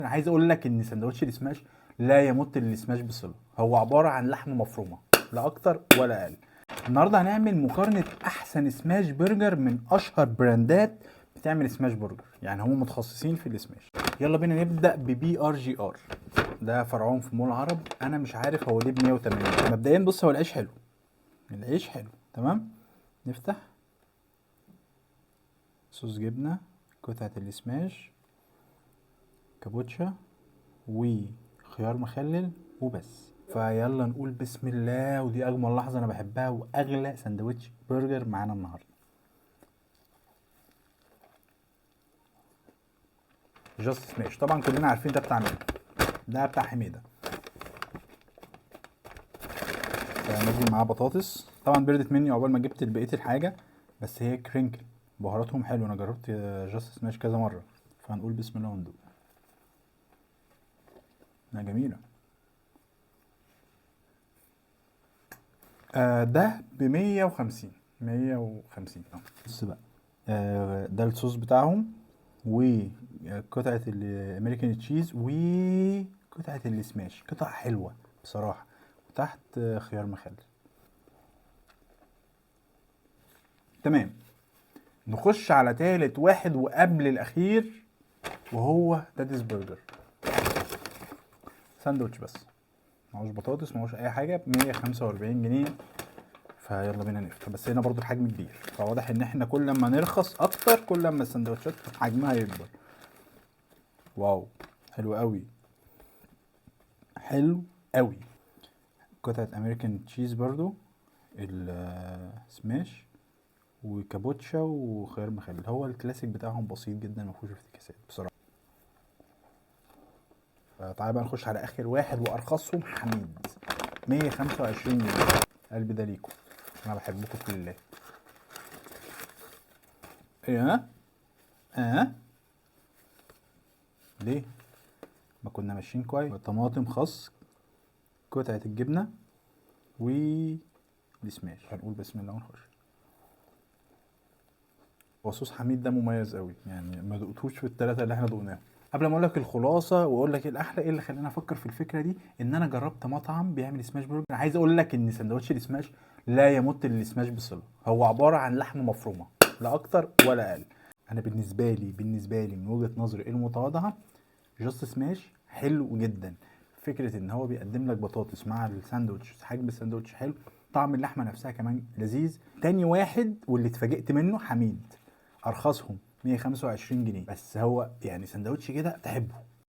انا عايز اقول لك ان سندوتش السماش لا يمت للسماش بصله. هو عباره عن لحمه مفرومه، لا اكتر ولا اقل. النهارده هنعمل مقارنه احسن سماش برجر من اشهر براندات بتعمل سماش برجر، يعني هم متخصصين في السماش. يلا بينا نبدا ببي ار جي ار. ده فرعون في مول العرب. انا مش عارف هو ليه ب 180. مبدئيا بص، هو العيش حلو، العيش حلو تمام. نفتح صوص جبنه، قطعه السماش، كابوتشا، وخيار مخلل وبس. فيلا نقول بسم الله. ودي اجمل لحظه انا بحبها، واغلى سندوتش برجر معانا النهارده. جاست سماش. طبعا كلنا عارفين ده بتاع مين. ده بتاع حميده. فنزل معاه بطاطس. طبعا بردت مني عقبال ما جبت بقيه الحاجه، بس هي كرينكل. بهاراتهم حلو، انا جربت جاست سماش كذا مره. فهنقول بسم الله وندوق. جميله. ده ب 150. 150 بص بقى. ده الصوص بتاعهم، وقطعة الامريكان تشيز، وقطعة السماش. قطع حلوة بصراحة. وتحت خيار مخلل. تمام. نخش على تالت واحد وقبل الاخير، وهو داديز برجر. ساندوتش بس، معهوش بطاطس، معهوش اي حاجة، ب 145 جنيه. فيلا بينا نفتح. بس هنا برضو الحجم كبير، فواضح ان احنا كل ما نرخص اكتر كل ما السندوتشات حجمها يكبر. واو، حلو قوي، حلو قوي. قطعة امريكان تشيز برضو، السماش، وكابوتشا، وخيار مخلل. هو الكلاسيك بتاعهم بسيط جدا، مفيهوش افتكاسات بصراحة. فتعالى بقى نخش على اخر واحد وارخصهم، حميد. 125 جنيه. قلبي ده ليكم، انا بحبكم في الله. ايه؟ ليه؟ ما كنا ماشيين كويس. طماطم، خس، قطعة الجبنة، والسماش. هنقول بسم الله ونخش. هو صوص حميد ده مميز قوي، يعني ما دقتوش في الثلاثة اللي احنا دقناهم. قبل ما اقول لك الخلاصه واقول لك ايه الاحلى، ايه اللي خلاني افكر في الفكره دي، ان انا جربت مطعم بيعمل سماش برجر. عايز اقول لك ان سندوتش السماش لا يمت للسماش بصله. هو عباره عن لحمه مفرومه، لا اكتر ولا اقل. انا بالنسبه لي من وجهه نظري المتواضعه، جاست سماش حلو جدا. فكره ان هو بيقدم لك بطاطس مع الساندوتش، حجم الساندوتش حلو، طعم اللحمه نفسها كمان لذيذ. تاني واحد واللي اتفاجئت منه حميد، ارخصهم 125 جنيه. بس هو يعني سندوتش كده تحبه.